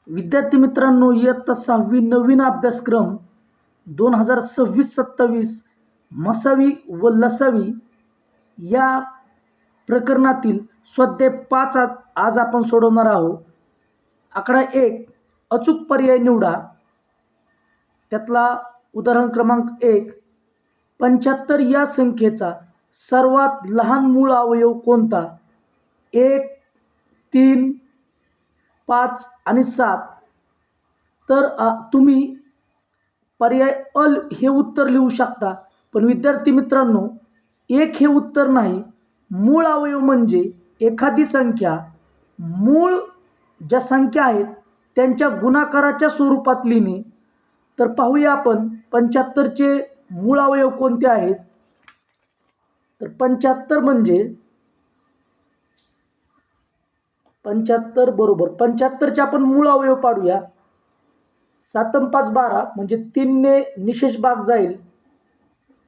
विद्यार्थी मित्रांनो, इयत्ता 6वी नवीन अभ्यासक्रम 2026-27 मसावी व लसावी या प्रकरणातील स्वाध्याय 5 आज आपण सोडवणार आहोत. आकडा 1 अचूक पर्याय निवडा. त्यातला उदाहरण क्रमांक 1, 75 या संख्येचा सर्वात लहान मूळ अवयव कोणता? 1, 3, 5 आणि 7. तर तुम्ही पर्याय अ हे उत्तर लिहू शकता. पण विद्यार्थी मित्रांनो, 1 हे उत्तर नाही. मूळ अवयव म्हणजे एखादी संख्या मूळ ज्या संख्या आहेत त्यांच्या गुणाकाराच्या स्वरूपात लिहिणे. तर पाहूया आपण 75चे मूळ अवयव कोणते आहेत. तर 75 म्हणजे 75 बरोबर 75चे आपण मूळ अवयव पाडूया. 7 आणि 5 12 म्हणजे 3 ने निशेष भाग जाईल.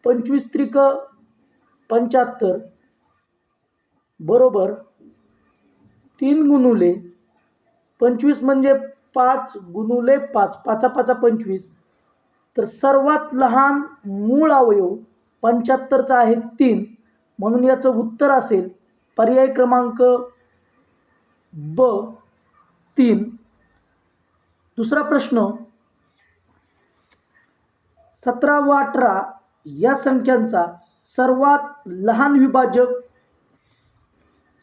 25 त्रिक 75 बरोबर 3 गुणुले 25 म्हणजे 5 गुणुले 5 5 5 25. तर सर्वात लहान मूळ अवयव 75चा आहे 3. म्हणून याचं उत्तर असेल पर्याय क्रमांक ब 3. दुसरा प्रश्न, 17 व 18 या संख्यांचा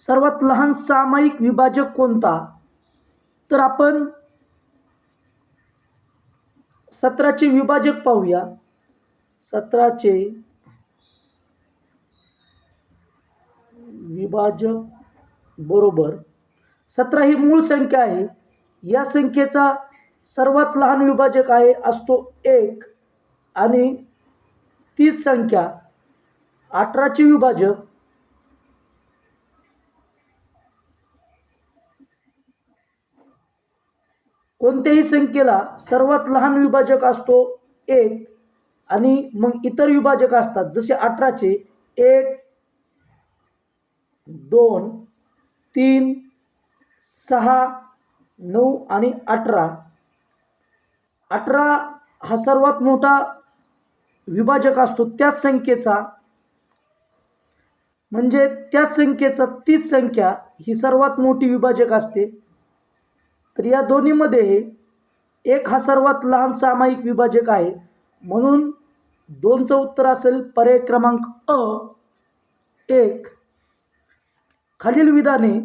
सर्वात लहान सामायिक विभाजक कोणता? तर आपण 17चे विभाजक पाहूया. 17चे विभाजक बरोबर 17 ही मूळ संख्या आहे. या संख्येचा सर्वात लहान विभाजक असतो 1 आणि तीच संख्या 18चे विभाजक कोणत्याही संख्येला सर्वात लहान विभाजक असतो 1 आणि मग इतर विभाजक असतात. जसे 18चे 1, 2, 3, 6, 9 आणि 18. 18 हा सर्वात मोठा विभाजक असतो त्याच संख्येचा, म्हणजे त्याच संख्येचा तीच संख्या ही सर्वात मोठी विभाजक असते. तर या दोन्हीमध्ये 1 हा सर्वात लहान सामायिक विभाजक आहे. म्हणून 2चं उत्तर असेल पर्याय क्रमांक अ 1. खालील विधाने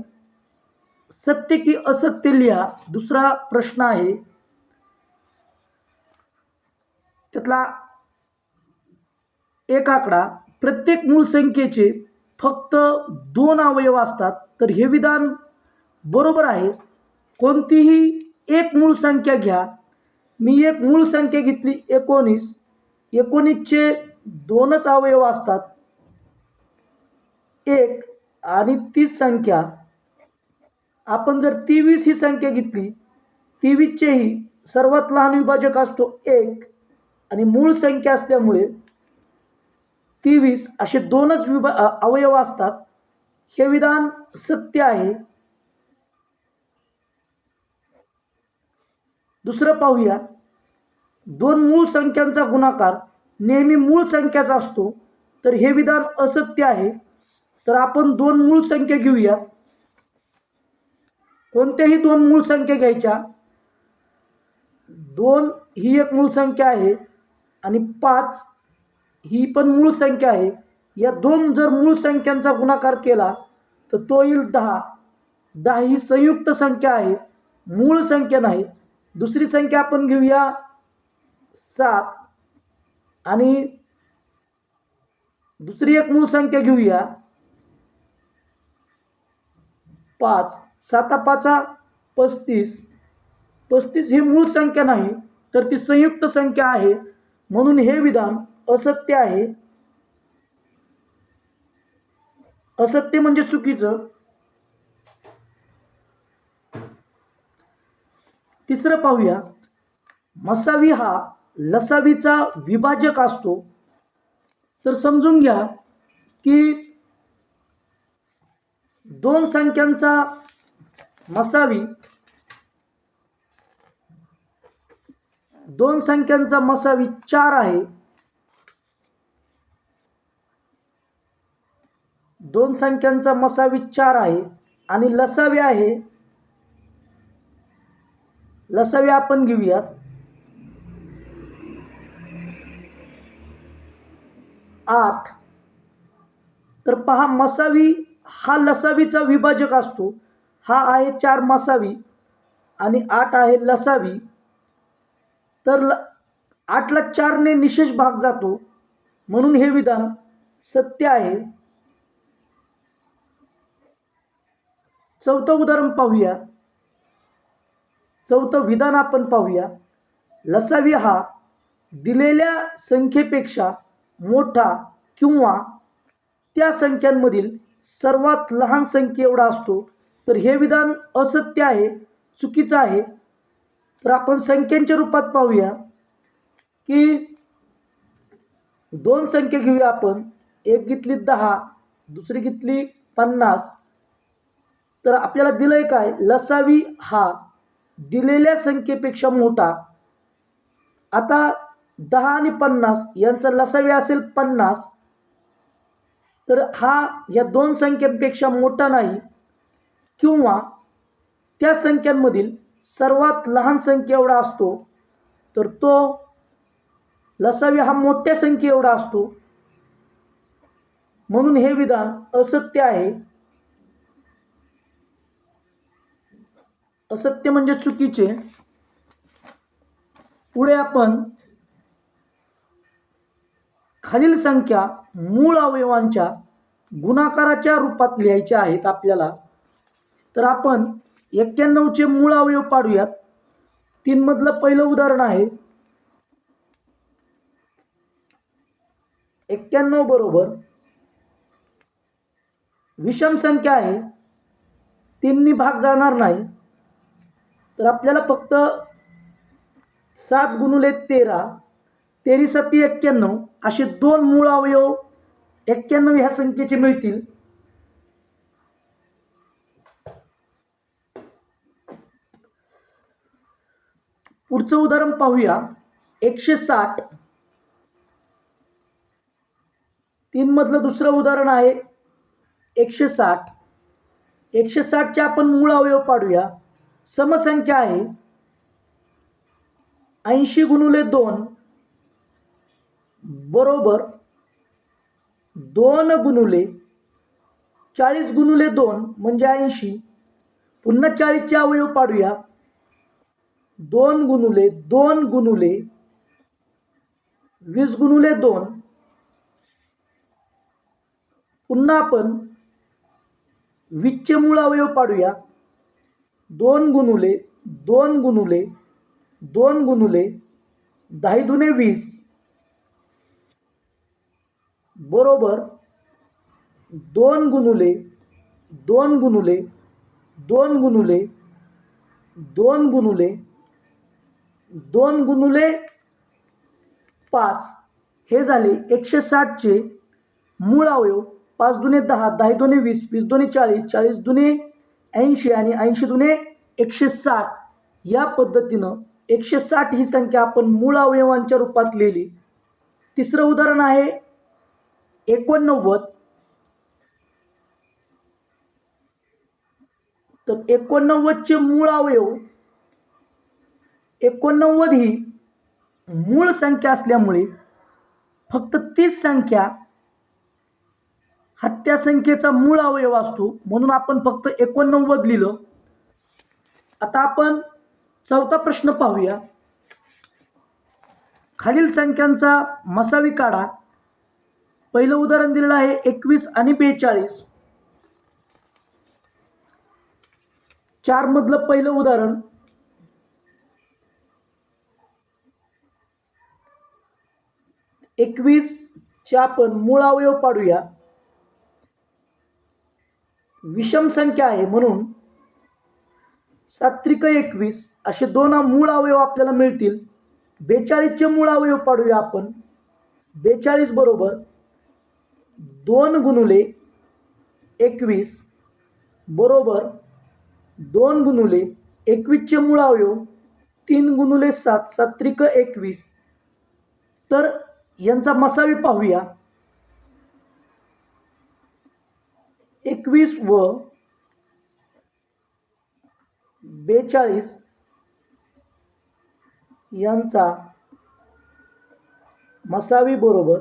सत्य की असत्य लिहा. दुसरा प्रश्न आहे. त्यातला एक आकडा, प्रत्येक मूळ संख्येचे फक्त 2 अवयव असतात. तर हे विधान बरोबर आहे. कोणतीही एक मूळ संख्या घ्या. मी एक मूळ संख्या घेतली 19. 19चे 2च अवयव असतात 1 आणि तीच संख्या. आपण जर 23 ही संख्या घेतली, 23चेही सर्वात लहान विभाजक असतो 1 आणि मूळ संख्या असल्यामुळे 23 असे 2च अवयव असतात. हे विधान सत्य आहे. दुसरं पाहूया. 2 मूळ संख्यांचा गुणाकार नेहमी मूळ संख्याचा असतो. तर हे विधान असत्य आहे. तर आपण 2 मूळ संख्या घेऊया. कोणत्याही 2 मूळ संख्या घ्यायच्या. 2 ही एक मूळ संख्या आहे आणि 5 ही पण मूळ संख्या आहे. या 2 जर मूळ संख्यांचा गुणाकार केला तर तो येईल 10. 10 ही संयुक्त संख्या आहे, मूळ संख्या नाही. दुसरी संख्या आपण घेऊया 7 आणि दुसरी एक मूळ संख्या घेऊया 5. 7 5 35. 35 ही मूळ संख्या नाही तर ती संयुक्त संख्या आहे. म्हणून हे विधान असत्य आहे. असत्य म्हणजे चुकीचं. तिसरं पाहूया. मसावी हा लसावीचा विभाजक असतो. तर समजून घ्या की 2 संख्यांचा मसावी दोन संख्यांचा मसावी 4 आहे. दोन संख्यांचा मसावी 4 आहे आणि लसावी आहे. लसावी आपण घेऊयात 8. तर पहा, मसावी हा लसावीचा विभाजक असतो. हा आहे 4 मसावी आणि 8 आहे लसावी. तर 8 ला 4 ने निशेष भाग जातो, म्हणून हे विधान सत्य आहे. चौथं उदाहरण पाहूया. चौथं विधान आपण पाहूया. लसावी हा दिलेल्या संख्येपेक्षा मोठा किंवा त्या संख्यांमधील सर्वात लहान संख्ये एवढा असतो. तर हे विधान असत्य आहे, चुकीचं आहे. तर आपण संख्यांच्या रूपात पाहूया की दोन संख्या घेऊया आपण. एक घेतली 10, दुसरी घेतली 50. तर आपल्याला दिलंय काय, लसावी हा दिलेल्या संख्येपेक्षा मोठा. आता 10 आणि 50 यांचा लसावी असेल 50. तर हा या दोन संख्यांपेक्षा मोठा नाही किंवा त्या संख्यांमधील सर्वात लहान संख्या एवढा असतो. तर तो लसावी हा मोठ्या संख्ये एवढा असतो, म्हणून हे विधान असत्य आहे. असत्य म्हणजे चुकीचे. पुढे आपण खालील संख्या मूळ अवयवांच्या गुणाकाराच्या रूपात लिहायच्या आहेत आपल्याला. तर आपण 91 मूळ अवयव पाडूयात. 3 मधलं पहिलं उदाहरण आहे. 91 बरोबर विषम संख्या आहे, 3 नी भाग जाणार नाही. तर आपल्याला फक्त 7 गुणिले 13, 13 सत्ती 91 असे दोन मूळ अवयव 91 ह्या संख्येचे मिळतील. पुढचं उदाहरण पाहूया. 160. 3 मधलं दुसरं उदाहरण आहे 160. 160 चे आपण मूळ अवयव पाडूया. समसंख्या आहे. 80 गुणिले 2 बरोबर 2 गुणिले 40 गुणिले 2 म्हणजे 80. पुन्हा 40 चे अवयव पाडूया. 2 गुणिले 2 गुणिले 20 गुणिले 2. पुन्हा आपण 20 चे मूळ अवयव पाडूया. 2 गुणिले 2 गुणिले 2 गुणिले 10 दुने 20 बरोबर 2 गुणिले 2 गुणिले 2 गुणिले 2 गुणिले 2 गुणिले 5. हे झाले 160 चे मूळ अवयव. 5 दुने 10, 10 दुने 20, 20 दुने 40, 40 दुने 80 आणि 80 दुने 160. या पद्धतीनं 160 ही संख्या आपण मूळ अवयवांच्या रूपात लिहिली. तिसरं उदाहरण आहे 89. तर 89 चे मूळ अवयव 89 ही मूळ संख्या असल्यामुळे फक्त तीच संख्या हा त्या संख्येचा मूळ अवयव असतो, म्हणून आपण फक्त 89 लिहिलं. आता आपण चौथा प्रश्न पाहूया. खालील संख्यांचा मसावी काढा. पहिलं उदाहरण दिलेलं आहे 21 आणि 42. 4 मधलं पहिलं उदाहरण. एकवीस चे आपण मूळ अवयव पाडूया. विषम संख्या आहे म्हणून 7 त्रिक 21 असे दोन मूळ अवयव आपल्याला मिळतील. 42 चे मूळ अवयव पाडूया आपण. 42 बरोबर 2 गुणिले 21 बरोबर 2 गुणिले 21 चे मूळ अवयव 3 × 7 7 21. तर यांचा मसावी पाहूया. 21 व 42 यांचा मसावी बरोबर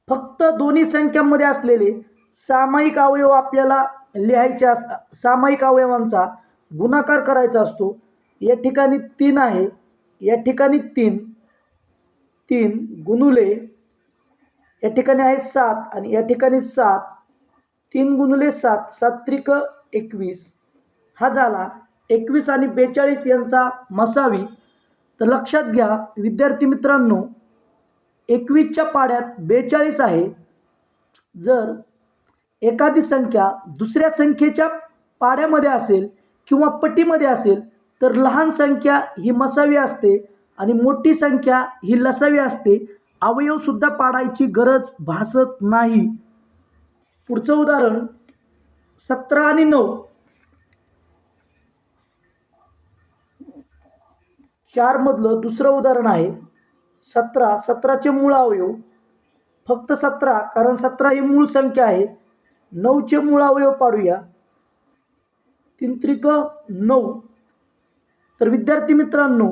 फक्त दोन्ही संख्यांमध्ये असलेले सामायिक अवयव आपल्याला लिहायचे असतात. सामायिक अवयवांचा गुणाकार करायचा असतो. या ठिकाणी 3 आहे, या ठिकाणी 3 3 गुणुले या ठिकाणी आहे 7 आणि या ठिकाणी 7. 3 × 7 7 21 हा झाला 21 आणि 42 यांचा मसावी. तर लक्षात घ्या विद्यार्थी मित्रांनो, 21च्या पाड्यात 42 आहे. जर एखादी संख्या दुसऱ्या संख्येच्या पाड्यामध्ये असेल किंवा पटीमध्ये असेल तर लहान संख्या ही मसावी असते आणि मोठी संख्या ही लसावी असते. अवयव सुद्धा पाडायची गरज भासत नाही. पुढचं उदाहरण 17 आणि 9. 4 मधलं दुसरं उदाहरण आहे. 17चे मूळ अवयव फक्त 17 कारण 17 ही मूळ संख्या आहे. 9चे मूळ अवयव पाडूया. 3 × 9. तर विद्यार्थी मित्रांनो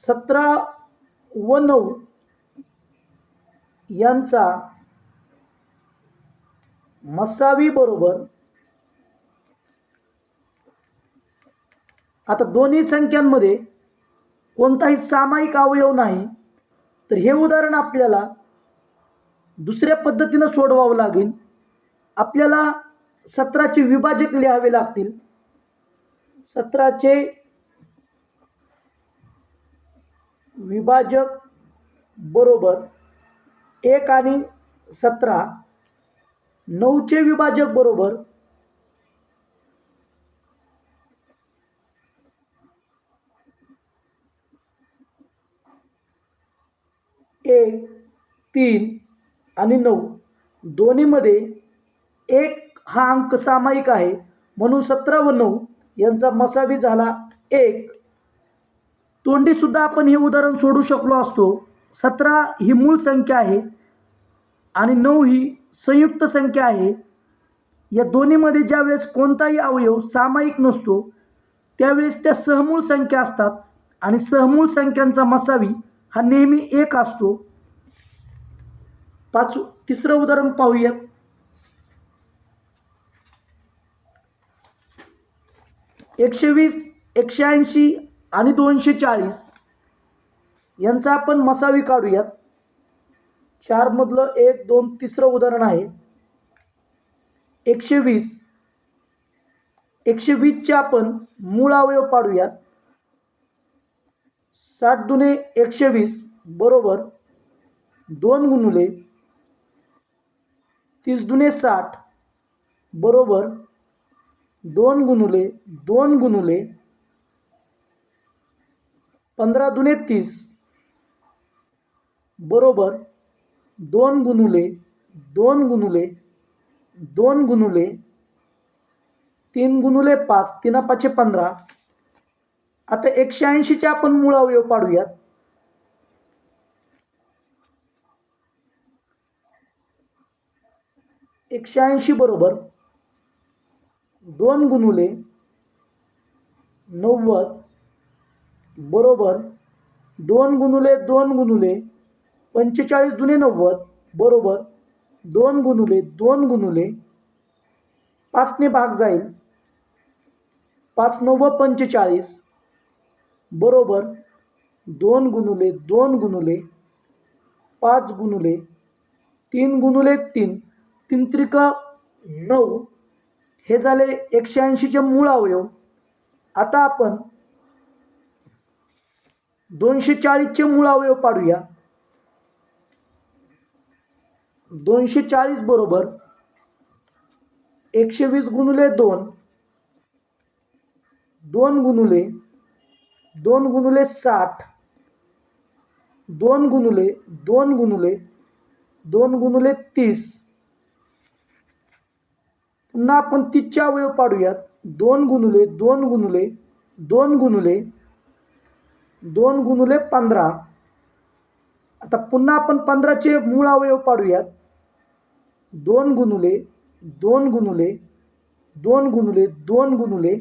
17 व 9 यांचा मसावी बरोबर, आता दोन्ही संख्यांमध्ये कोणताही सामायिक अवयव नाही तर हे उदाहरण आपल्याला दुसऱ्या पद्धतीने सोडवावं लागेल. आपल्याला 17चे विभाजक लिहावे लागतील. 17चे विभाजक बरोबर 1 आणि 17. 9चे विभाजक बरोबर 1 3 आणि 9. दोन्हीमध्ये 1 हा अंक सामायिक आहे म्हणून 17 व 9 यांचा मसावी झाला 1. तोंडी सुद्धा आपण हे उदाहरण सोडू शकलो असतो. 17 ही मूळ संख्या आहे आणि 9 ही संयुक्त संख्या आहे. या दोन्हीमध्ये ज्यावेळेस कोणताही अवयव सामायिक नसतो त्यावेळेस त्या सहमूळ संख्या असतात आणि सहमूळ संख्यांचा मसावी हा नेहमी 1 असतो. तिसरं उदाहरण पाहूयात. 120 180 आणि 240 यांचा आपण मसावी काढूयात. 4 मधलं 1 2 तिसरं उदाहरण आहे. 120 120चे आपण मूळ अवयव पाडूयात. 60 दुने 120 बरोबर 2 गुणुले 30 दुने 60 बरोबर 2 गुणुले 2 गुणुले 15 दुने 30 बरोबर 2 गुणुले 2 गुणुले 2 गुणुले 3 गुणुले 5 3 5 15. आता 180चे आपण मूळ अवयव पाडूयात. 180 बरोबर 2 गुणुले 90 बरोबर 2 गुणुले 2 गुणुले 45 दुने 90 बरोबर 2 गुणुले 2 गुणुले 5 ने भाग जाईल. 5 9 45 बरोबर 2 गुणुले 2 गुणुले 5 गुणुले 3 गुणुले 3 3 त्रिक 9. हे झाले 180चे मूळ अवयव. आता आपण 240चे मूळ अवयव पाडूया. 240 बरोबर 120 गुणुले 2 2 गुणुले 2 गुणुले 60 2 गुणुले 2 गुणुले 2 गुणुले 30 पुन्हा आपण 30चे अवयव पाडूयात. 2 गुणुले 2 गुणुले 2 गुणुले 2 गुणुले 15. आता पुन्हा आपण 15चे मूळ अवयव पाडूयात. 2 गुणुले 2 गुणुले 2 गुणुले 2 गुणुले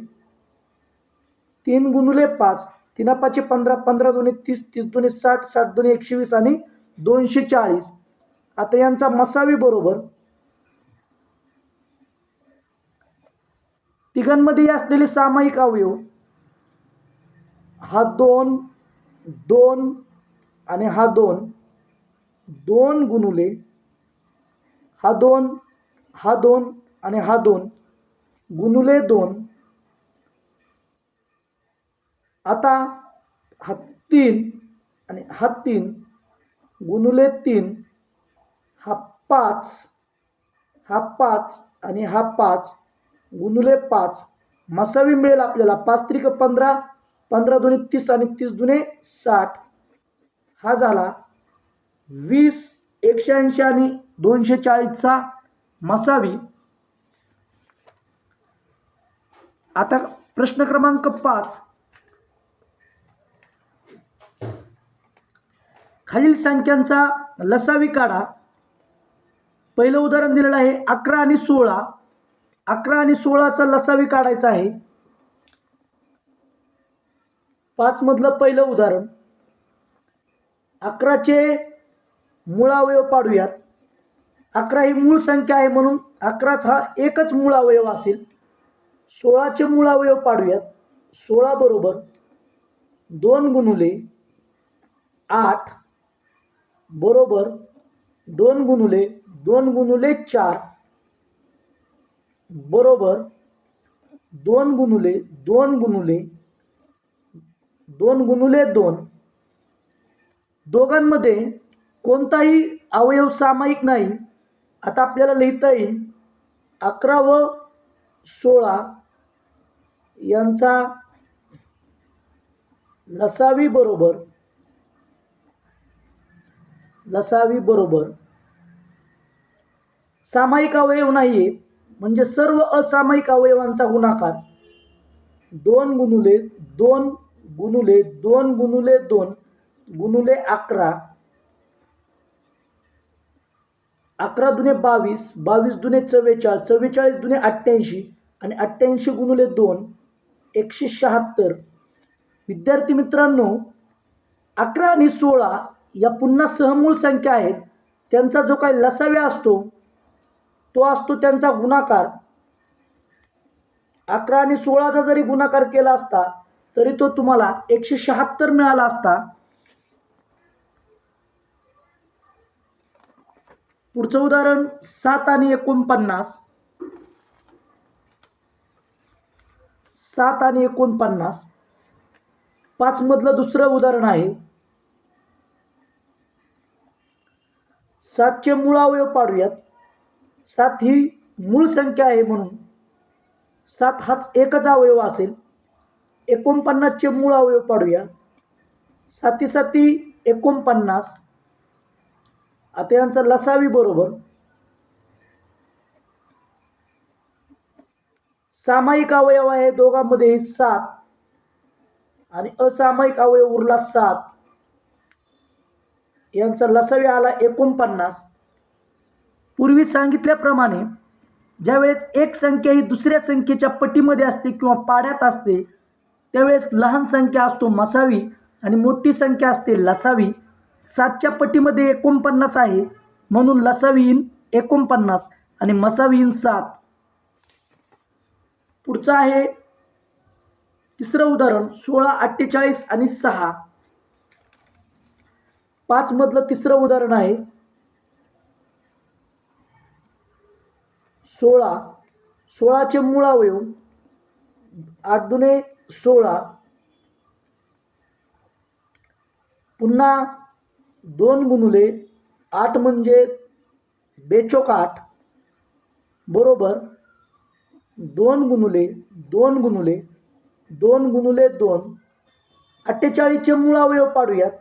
3 गुणुले 5. 3 5 15, 15 दुणे 30, 30 दुणे 60, 60 दुणे 120 आणि 240. आता यांचा मसावी बरोबर तिघांमध्ये असलेले सामायिक अवयव हा 2, 2 आणि हा 2, 2 गुणुले हा 2, हा 2 आणि हा 2 गुणुले 2. आता हा 3 आणि हा 3 गुणुले 3, हा 5, हा 5 आणि हा 5 गुणुले 5. मसावी मिळेल आपल्याला 5 त्रिक 15, 15 दुणे 30 आणि 30 दुणे 60. हा झाला 20, 180 आणि 240चा मसावी. आता प्रश्न क्रमांक 5. खालील संख्यांचा लसावी काढा. पहिलं उदाहरण दिलेलं आहे 11 आणि 16. 11 आणि 16चा लसावी काढायचा आहे. 5 मधलं पहिलं उदाहरण. 11चे मूळ अवयव पाडूयात. 11 ही मूळ संख्या आहे म्हणून 11च हा एकच मूळ अवयव असेल. 16चे मूळ अवयव पाडूयात. 16 बरोबर 2 गुणुले 8 बरोबर 2 गुणुले 2 गुणुले 4 बरोबर 2 गुणुले 2 गुणुले 2 गुणुले 2. दोघांमध्ये कोणताही अवयव सामायिक नाही. आता आपल्याला लिहिता येईल 11 व 16 यांचा लसावी बरोबर सामायिक अवयव नाहीये म्हणजे सर्व असामायिक अवयवांचा गुणाकार 2 गुणुले 2 गुणुले 2 गुणुले 2 गुणुले 11. 11 दुणे 22, 22 दुणे 44, 44 दुणे 88 आणि 88 गुणुले 2 176. विद्यार्थी मित्रांनो 11 आणि 16 या पुन्हा सहमूळ संख्या आहेत. त्यांचा जो काही लसावी असतो तो असतो त्यांचा गुणाकार. 11 आणि 16चा जरी गुणाकार केला असता तरी तो तुम्हाला 176 मिळाला असता. पुढचं उदाहरण 7 आणि 49. 7 आणि 49 5 मधलं दुसरं उदाहरण आहे. 7चे मूळ अवयव पाडूयात. 7 ही मूळ संख्या आहे म्हणून 7 हाच एकच अवयव असेल. 49चे मूळ अवयव पाडूया. 7 7 49. आता यांचा लसावी बरोबर सामायिक अवयव आहे दोघांमध्ये 7 आणि असामायिक अवयव उरला 7. यांचा लसावी आला 49. पूर्वी सांगितल्याप्रमाणे ज्यावेळेस एक संख्या ही दुसऱ्या संख्येच्या पटीमध्ये असते किंवा पाड्यात असते त्यावेळेस लहान संख्या असतो मसावी आणि मोठी संख्या असते लसावी. 7च्या पटीमध्ये 49 आहे म्हणून लसावी येईन 49 आणि मसावी येईन 7. पुढचं आहे तिसरं उदाहरण 16, 48 आणि 6. 5 मधलं तिसरं उदाहरण आहे 16. 16चे मूळ अवयव 8 दुणे 16 पुन्हा 2 गुणुले 8 म्हणजे 42 बरोबर 2 गुणुले 2 गुणुले 2 गुणुले 2. 48चे मूळ अवयव पाडूयात.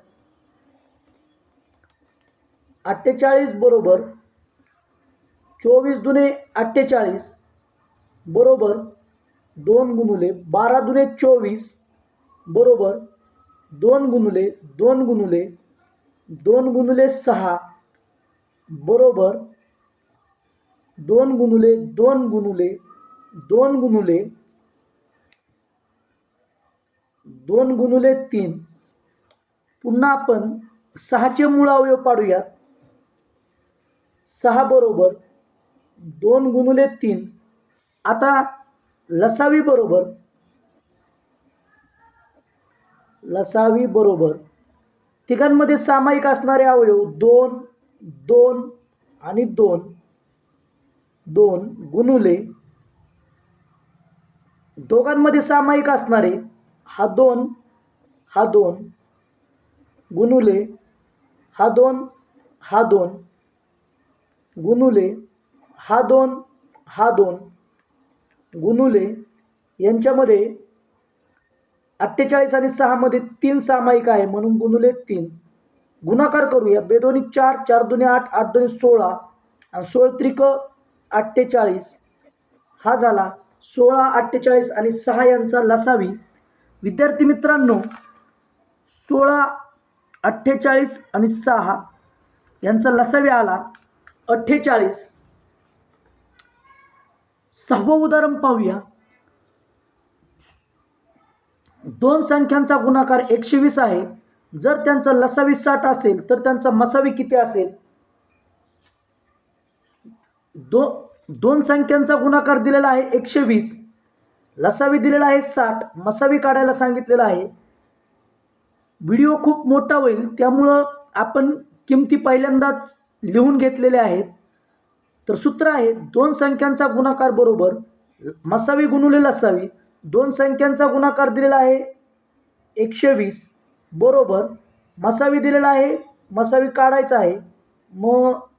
48 बरोबर 24 दुणे 48 बरोबर 2 गुणुले 12 दुने 24 बरोबर 2 गुणुले 2 गुणुले 2 गुणुले 6 बरोबर 2 गुणुले 2 गुणुले 2 गुणुले 2 गुणुले 3. पुन्हा आपण 6चे मूळ अवयव पाडूयात. 6 बरोबर 2 गुणुले 3. आता लसावी बरोबर तिघांमध्ये सामायिक असणारे अवयव 2 2 आणि 2 2 गुणुले दोघांमध्ये सामायिक असणारे हा 2 गुणुले हा 2 गुणुले हा 2 गुणुले यांच्यामध्ये 48 आणि 6 मध्ये 3 सामायिक आहे म्हणून गुणुले 3. गुणाकार करूया. बेदोनी 4 4 दुने 8 8 दुने 16 आणि 16 त्रिक 48. हा झाला 16 48 आणि 6 यांचा लसावी. विद्यार्थी मित्रांनो 16 48 आणि 6 यांचा लसावी आला 48. 6वं उदाहरण पाहूया. दोन संख्यांचा गुणाकार 120 आहे. जर त्यांचा लसावी 60 असेल तर त्यांचा मसावी किती असेल? दोन संख्यांचा गुणाकार दिलेला आहे 120, लसावी दिलेला आहे 60, मसावी काढायला सांगितलेला आहे. व्हिडिओ खूप मोठा होईल त्यामुळं आपण किमती पहिल्यांदाच लिहून घेतलेल्या आहेत. तर सूत्र आहे दोन संख्यांचा गुणाकार बरोबर मसावी गुणुले लसावी. दोन संख्यांचा गुणाकार दिलेला आहे 120 बरोबर मसावी दिलेला आहे, मसावी काढायचा आहे मसावी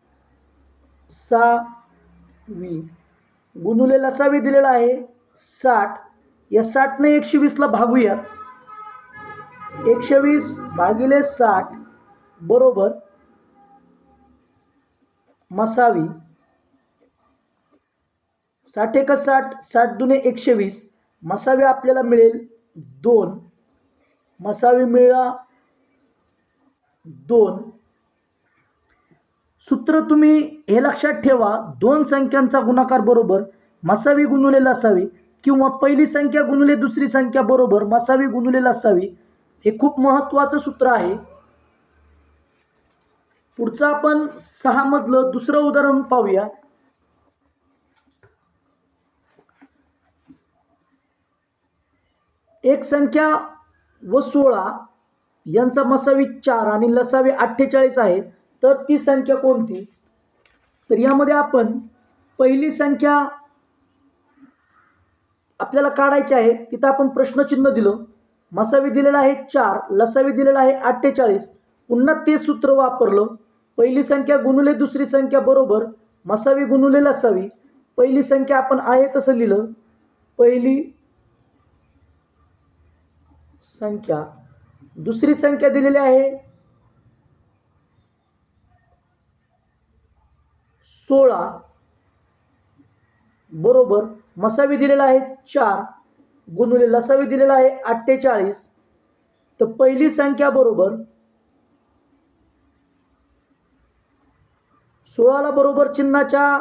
गुणुले लसावी दिलेला आहे 60. या 60ने 120 ला भागूया. 120 भागिले 60 बरोबर मसावी 60 एक 60 60 दुने 120 मसावी आपल्याला मिळेल 2. मसावी मिळाला 2. सूत्र तुम्ही हे लक्षात ठेवा. दोन संख्यांचा गुणाकार बरोबर मसावी गुणुले लसावी किंवा पहिली संख्या गुणुले दुसरी संख्या बरोबर मसावी गुणुले लसावी. हे खूप महत्त्वाचं सूत्र आहे. पुढचं आपण 6 मधलं दुसरं उदाहरण पाहूया. एक संख्या व 16 यांचा मसावी 4 आणि लसावी 48 आहे. तर ती संख्या कोणती? तर यामध्ये आपण पहिली संख्या आपल्याला काढायची आहे. तिथं आपण प्रश्नचिन्ह दिलं. मसावी दिलेला आहे 4, लसावी दिलेला आहे 48. पुन्हा ते सूत्र वापरलं. पहिली संख्या गुणुले दुसरी संख्या बरोबर मसावी गुणुले लसावी. पहिली संख्या आपण आहे तसं लिहिलं. पहिली संख्या दुसरी संख्या दिलेली आहे 16 बरोबर मसावी दिलेला आहे 4 गुणुले लसावी दिलेला आहे 48. तर पहिली संख्या बरोबर 16 ला बरोबर चिन्हाच्या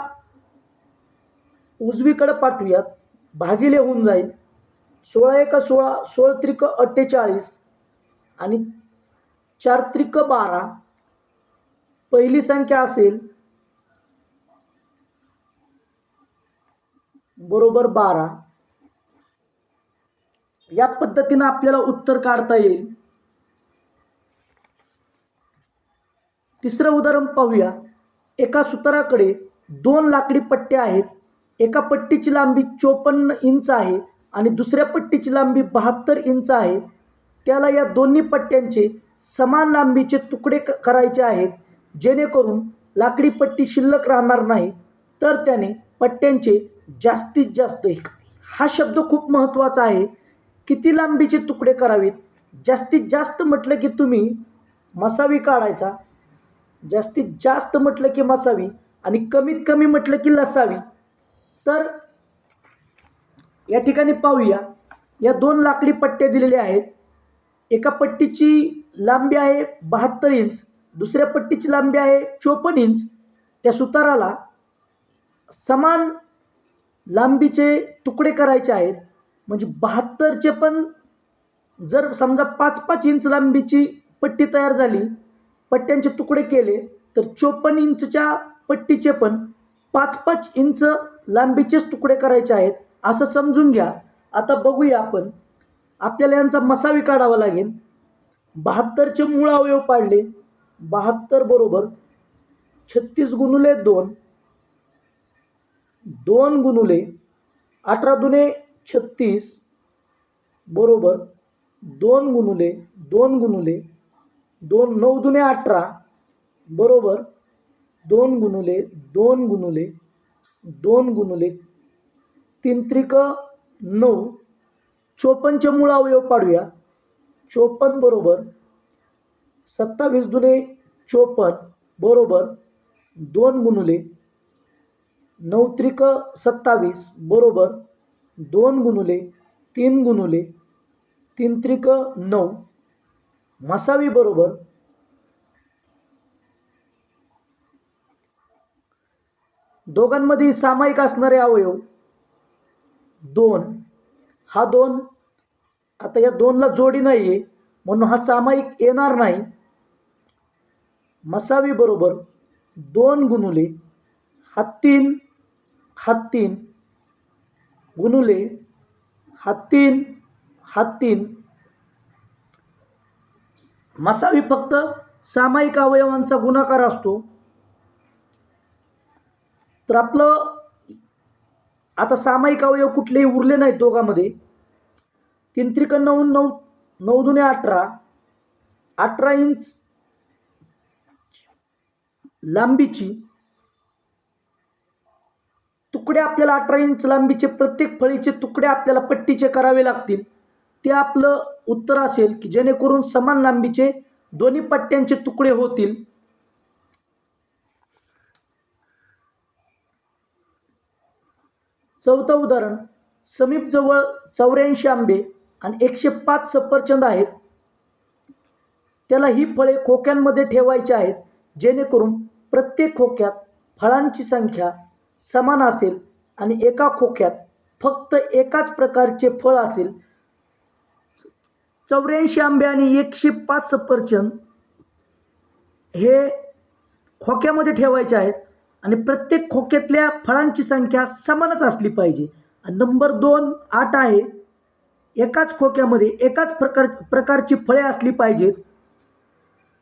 उजवीकडे पाठवूयात. भागिले होऊन जाईल. 16 एक 16 16 त्रिक 48 आणि 4 त्रिक 12. पहिली संख्या असेल बरोबर 12. या पद्धतीने आपल्याला उत्तर काढता येईल. तिसरं उदाहरण पाहूया. एका सुताराकडे 2 लाकडी पट्ट्या आहेत. एका पट्टीची लांबी 54 इंच आहे आणि दुसऱ्या पट्टीची लांबी 72 इंच आहे. त्याला या दोन्ही पट्ट्यांचे समान लांबीचे तुकडे करायचे आहेत जेणेकरून लाकडी पट्टी शिल्लक राहणार नाही. तर त्याने पट्ट्यांचे जास्तीत जास्त, हा शब्द खूप महत्त्वाचा आहे, किती लांबीचे तुकडे करावेत. जास्तीत जास्त म्हटलं की तुम्ही मसावी काढायचा, जास्तीत जास्त म्हटलं की मसावी आणि कमीत कमी म्हटलं की लसावी. तर या ठिकाणी पाहूया, या दोन लाकडी पट्ट्या दिलेल्या आहेत. एका पट्टीची लांबी आहे 72 इंच, दुसऱ्या पट्टीची लांबी आहे 54 इंच. त्या सुताराला समान लांबीचे तुकडे करायचे आहेत. म्हणजे 72चे पण जर समजा 5-5 इंच लांबीची पट्टी तयार झाली, पट्ट्यांचे तुकडे केले, तर 54 इंचच्या पट्टीचे पण 5-5 इंच लांबीचेच तुकडे करायचे आहेत, असं समजून घ्या. आता बघूया आपण. आपल्याला यांचा मसावी काढावा लागेल. 72चे मूळ अवयव पाडले. 72 बरोबर 36 गुणिले 2, 2 गुणिले 18 दुने 36 बरोबर 2 गुणिले 2 गुणिले 2, 9 दुने 18 बरोबर 2 गुणिले 2 गुणिले 2 गुणिले 3 त्रिक 9. 54चे मूळ अवयव पाडूया. 54 बरोबर 27 दुने 54 बरोबर 2 गुणिले 9 त्रिक 27 बरोबर 2 गुणिले 3 गुणिले 3 त्रिक 9. मसावी बरोबर दोघांमध्ये सामायिक असणारे अवयव 2. हा 2, आता या 2ला जोडी नाही आहे म्हणून हा सामायिक येणार नाही. मसावी बरोबर 2 गुणिले हा 3 गुणिले हा 3 मसावी फक्त सामायिक अवयवांचा गुणाकार असतो. तर आपलं आता सामायिक अवयव कुठलेही उरले नाहीत दोघांमध्ये. 3 त्रिक 9, 9 दुने 18, 18 इंच लांबीची तुकडे आपल्याला 18 इंच लांबीचे प्रत्येक फळीचे तुकडे आपल्याला पट्टीचे करावे लागतील. ते आपलं उत्तर असेल की जेणेकरून समान लांबीचे दोन्ही पट्ट्यांचे तुकडे होतील. चौथं उदाहरण. समीप जवळ 84 आंबे आणि 105 सफरचंद आहेत. त्याला ही फळे खोक्यांमध्ये ठेवायची आहेत जेणेकरून प्रत्येक खोक्यात फळांची संख्या समान असेल आणि एका खोक्यात फक्त एकाच प्रकारचे फळ असेल. 84 आंबे आणि 105 सफरचंद हे खोक्यामध्ये ठेवायचे आहेत आणि प्रत्येक खोक्यातल्या फळांची संख्या समानच असली पाहिजे. आणि नंबर 2 8 आहे. एकाच खोक्यामध्ये एकाच प्रकारची फळे असली पाहिजेत.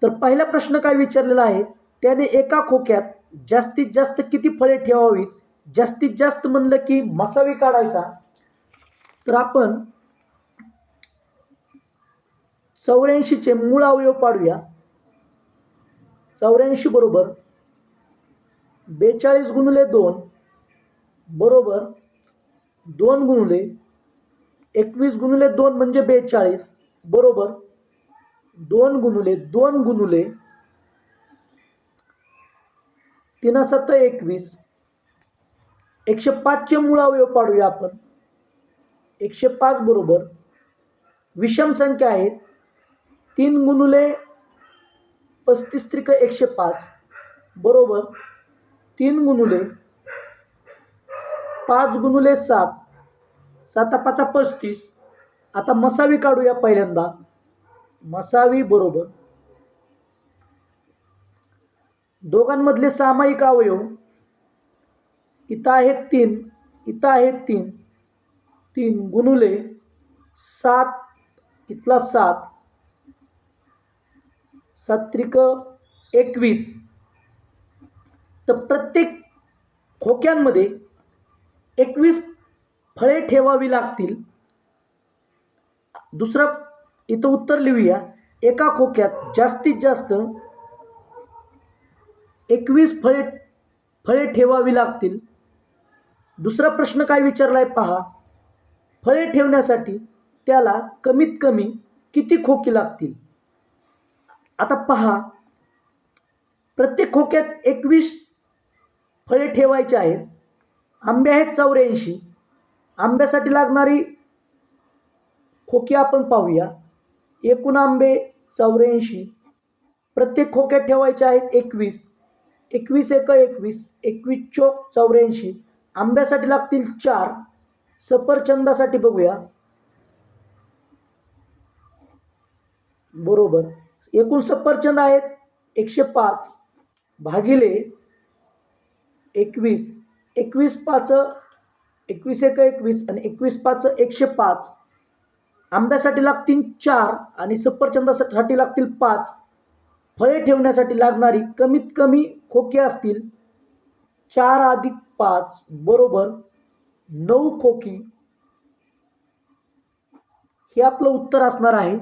तर पहिला प्रश्न काय विचारलेला आहे, त्याने एका खोक्यात जास्तीत जास्त किती फळे ठेवावीत. जास्तीत जास्त म्हणलं की मसावी काढायचा. तर आपण 84चे मूळ अवयव पाडूया. 84 बरोबर 42 गुणिले 2 बरोबर 2 गुणिले 21 गुणिले 2 म्हणजे 42 बरोबर 2 गुणिले 2 गुणिले 3 7 21. 105चे मूळ अवयव पाडूया आपण. 105 बरोबर विषम संख्या आहे. 3 गुणिले 35 त्रिक 105 बरोबर 3 गुणिले 5 गुणिले 7, 7 5 35. आता मसावी काढूया पहिल्यांदा. मसावी बरोबर दोघांमधले सामायिक अवयव इथं आहेत 3, इथं आहेत 3, 3 गुणिले 7, इथला 7, 7 त्रिक 21. तर प्रत्येक खोक्यांमध्ये 21 फळे ठेवावी लागतील. दुसरं इथं उत्तर लिहूया. एका खोक्यात जास्तीत जास्त 21 फळे ठेवावी लागतील. दुसरा प्रश्न काय विचारलाय पहा. फळे ठेवण्यासाठी त्याला कमीत कमी किती खोकी लागतील. आता पहा, प्रत्येक खोक्यात 21 फळे ठेवायचे आहेत. आंबे आहेत 84 आंब्यासाठी लागणारी खोकी आपण पाहूया. एकूण आंबे 84, प्रत्येक खोक्यात ठेवायचे आहेत 21. 21 एक 21, 21 चोक 84. आंब्यासाठी लागतील 4. सफरचंदासाठी बघूया. बरोबर, एकूण सफरचंद आहेत 105 भागिले 21. 21 5 21 एक 21 आणि 21 5 105. आंब्यासाठी लागतील 4 आणि सफरचंदासाठी लागतील 5. फळे ठेवण्यासाठी लागणारी कमीत कमी खोके असतील 4 अधिक 5 बरोबर 9 खोकी. हे आपलं उत्तर असणार आहे.